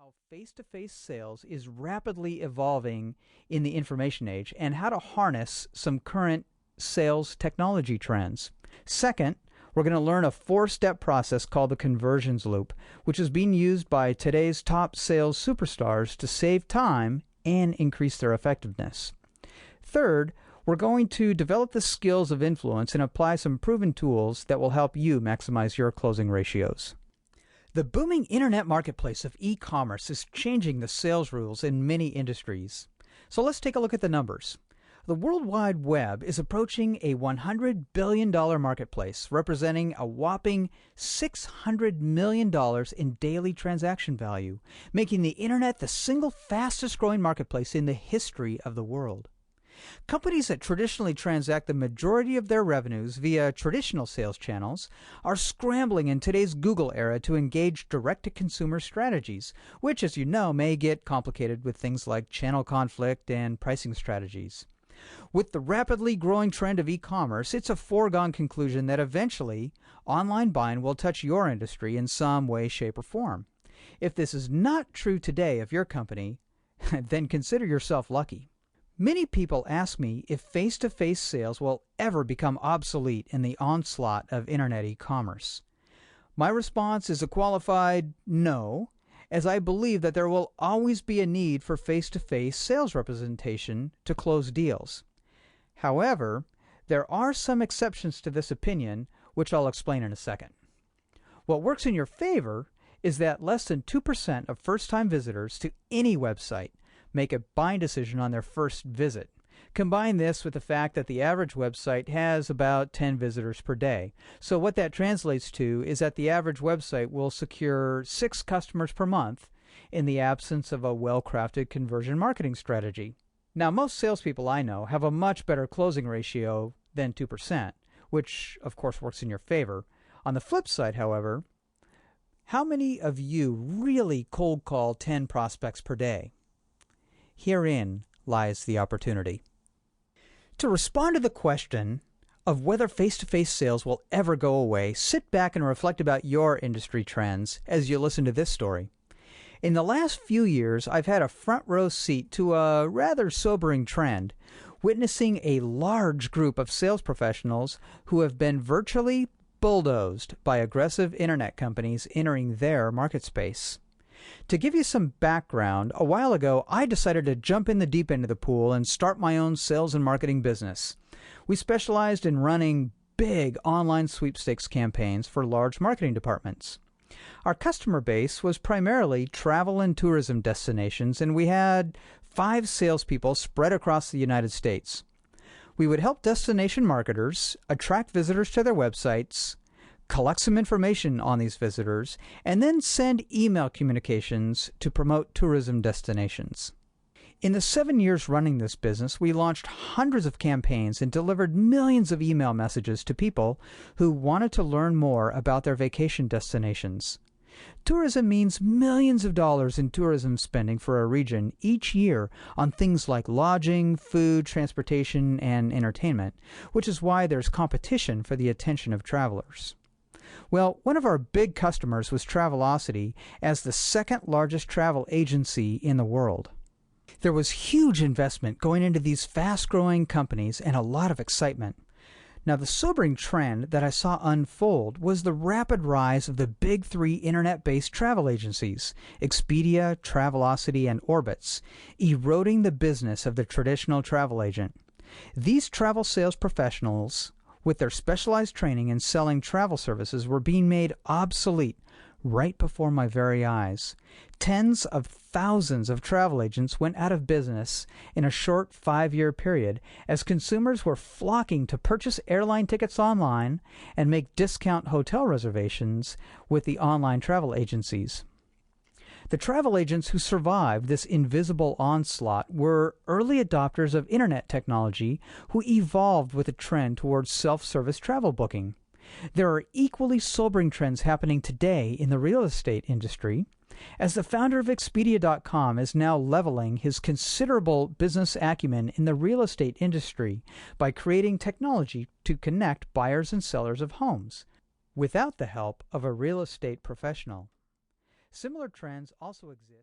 how face-to-face sales is rapidly evolving in the information age and how to harness some current sales technology trends. Second, we're going to learn a 4-step process called the conversions loop, which is being used by today's top sales superstars to save time and increase their effectiveness. Third, we're going to develop the skills of influence and apply some proven tools that will help you maximize your closing ratios. The booming internet marketplace of e-commerce is changing the sales rules in many industries. So let's take a look at the numbers. The World Wide Web is approaching a $100 billion marketplace, representing a whopping $600 million in daily transaction value, making the internet the single fastest growing marketplace in the history of the world. Companies that traditionally transact the majority of their revenues via traditional sales channels are scrambling in today's Google era to engage direct-to-consumer strategies, which, as you know, may get complicated with things like channel conflict and pricing strategies. With the rapidly growing trend of e-commerce, it's a foregone conclusion that eventually online buying will touch your industry in some way, shape, or form. If this is not true today of your company, then consider yourself lucky. Many people ask me if face-to-face sales will ever become obsolete in the onslaught of internet e-commerce. My response is a qualified no, as I believe that there will always be a need for face-to-face sales representation to close deals. However, there are some exceptions to this opinion, which I'll explain in a second. What works in your favor is that less than 2% of first-time visitors to any website make a buying decision on their first visit. Combine this with the fact that the average website has about 10 visitors per day. So what that translates to is that the average website will secure 6 customers per month in the absence of a well-crafted conversion marketing strategy. Now, most salespeople I know have a much better closing ratio than 2%, which of course works in your favor. On the flip side, however, how many of you really cold call 10 prospects per day? Herein lies the opportunity. To respond to the question of whether face-to-face sales will ever go away, sit back and reflect about your industry trends as you listen to this story. In the last few years, I've had a front row seat to a rather sobering trend, witnessing a large group of sales professionals who have been virtually bulldozed by aggressive internet companies entering their market space. To give you some background, a while ago I decided to jump in the deep end of the pool and start my own sales and marketing business. We specialized in running big online sweepstakes campaigns for large marketing departments. Our customer base was primarily travel and tourism destinations, and we had 5 salespeople spread across the United States. We would help destination marketers attract visitors to their websites, collect some information on these visitors, and then send email communications to promote tourism destinations. In the 7 years running this business, we launched hundreds of campaigns and delivered millions of email messages to people who wanted to learn more about their vacation destinations. Tourism means millions of dollars in tourism spending for a region each year on things like lodging, food, transportation, and entertainment, which is why there's competition for the attention of travelers. Well, one of our big customers was Travelocity, as the second largest travel agency in the world. There was huge investment going into these fast-growing companies and a lot of excitement. Now, the sobering trend that I saw unfold was the rapid rise of the big 3 internet-based travel agencies, Expedia, Travelocity, and Orbitz, eroding the business of the traditional travel agent. These travel sales professionals, with their specialized training in selling travel services, were being made obsolete right before my very eyes. Tens of thousands of travel agents went out of business in a short 5-year period as consumers were flocking to purchase airline tickets online and make discount hotel reservations with the online travel agencies. The travel agents who survived this invisible onslaught were early adopters of internet technology who evolved with a trend towards self-service travel booking. There are equally sobering trends happening today in the real estate industry, as the founder of Expedia.com is now leveling his considerable business acumen in the real estate industry by creating technology to connect buyers and sellers of homes without the help of a real estate professional. Similar trends also exist